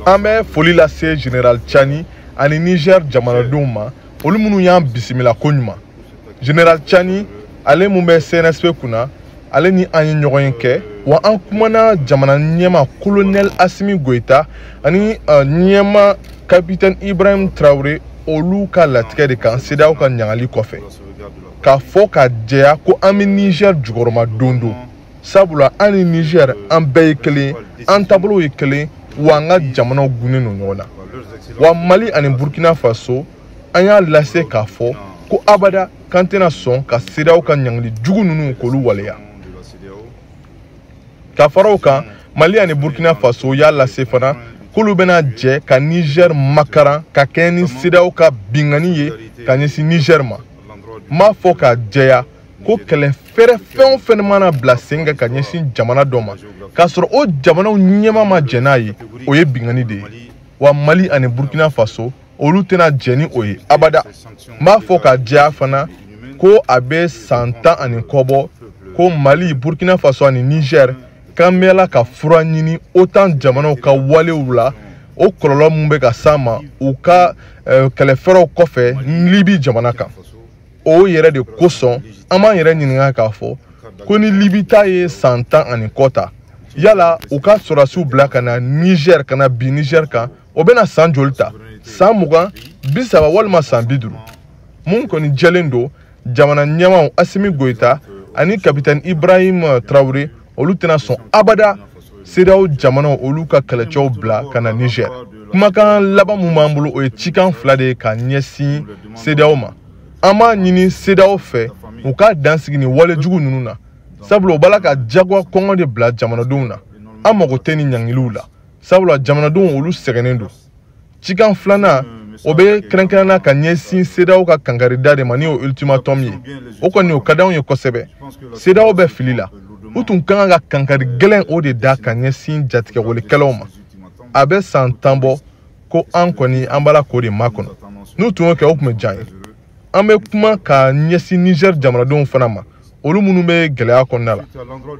An bɛ foli lase Général Tchani ani Niger jamanadenw ma olu minnu y'an bisimila ko ɲuman. Général Tchani ale mun bɛ CNSP kunna ale ni an ye ɲɔgɔn ye kɛ wa an kumana jamana ɲɛma colonel Assimi Goïta ani ɲɛma capitaine Ibrahim Traoré olu ka latigɛ de kan CEDEAO ka ɲagali kɔfɛ k'a fɔ ka jɛya ko an bɛ Niger jukɔrɔma don don sabula an ni Niger an bɛɛ ye kelen an taabolow ye kelen wa an ka jamanaw gunnen don ɲɔgɔn na wa Mali ani Burkina Faso an y'a lase k'a fɔ ko abada k'an tɛna sɔn ka CEDEAO ka ɲagali jugu ninnu k'olu waleya. Ka fara o kan Mali ani Burkina Faso y'a lase fana k'olu bɛna jɛ ka Niger makaran ka kɛ ni CEDEAO ka bingani ye ka ɲɛsin Niger ma. M'a fɔ ka jɛya ko kɛlɛ fɛrɛ fɛn o fɛn mana bila sen kan ka ɲɛsin jamana dɔ ma k'a sɔrɔ o jamanaw ɲɛma ma jɛ n'a ye o ye bingani de ye wa Mali ani Burkina Faso olu tɛna jɛ ni o ye abada. M'a fɔ ka jɛya fana ko a bɛ san 10 ani kɔ bɔ ko Mali, Burkina Faso ani Niger k'an bɛla ka fura ɲini OTAN jamanaw ka walew la o kɔlɔlɔ mun bɛ ka s'a ma u ka kɛlɛfɛrɛw kɔfɛ Libi jamana kan. O yɛrɛ de kosɔn an b'an yɛrɛ ɲininka k'a fɔ ko ni Libi ta ye san 10 ani kɔ ta yala u ka sɔrɔdasiw bila ka na Niger ka na bin Niger kan o bɛna san joli ta san 20 30 walima san 50 mun kɔni jɛlen don jamana ɲɛmaw Assimi Goïta ani capitaine Ibrahim Traoré olu tɛna sɔn abada CEDEAO jamanaw olu ka kɛlɛcɛw bila ka na Niger. Kumakan laban mun b'an bolo o ye cikan fila de ka ɲɛsin CEDEAO ma. An b'a ɲini CEDEAO fɛ u ka dansigi ni wale jugu ninnu na sabula u b'a la ka jagoya kɔngɔ de bila jamanadenw na an mago tɛ ni ɲangiliw la sabula jamanadenw olu sɛgɛnnen don. Cikan filanan o bɛ kɛrɛnkɛrɛnna ka ɲɛsin CEDEAO ka kangarida de ma ni o ultimatum ye o kɔni o ka d'anw ye kosɛbɛ. CEDEAO bɛ fili la u tun kan ka kankari gɛlɛn o de da ka ɲɛsin jatigɛwalikɛlaw ma a bɛ san 10 bɔ ko an kɔni an b'a la k'o de makɔnɔ n'u tun y'o kɛ o tun bɛ diya n ye. An bɛ kuma ka ɲɛsin Niger jamanadenw fana ma olu minnu bɛ gɛlɛya kɔnɔna la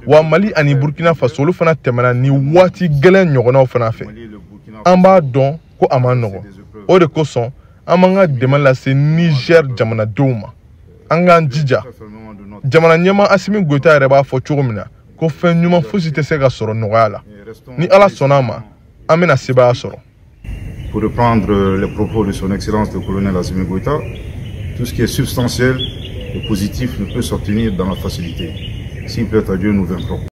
wa Mali ani Burkina Faso olu fana tɛmɛna ni waati gɛlɛn ɲɔgɔnnaw fana fɛ an b'a dɔn ko a ma nɔgɔn o de kosɔn an b'an ka dɛmɛ lase Niger jamanadenw ma an k'an jija jamana ɲɛma Assimi Goïta yɛrɛ b'a fɔ cogo min na ko fɛn ɲuman fosi tɛ se ka sɔrɔ nɔgɔya la ni Ala sɔnna a ma an bɛna sebaya sɔrɔ. Pour reprendre les propos de son excellence le colonel Assimi Goïta, tout ce qui est substantiel et positif ne peut s'obtenir dans la facilité. S'il plaît à Dieu, nous vaincrons.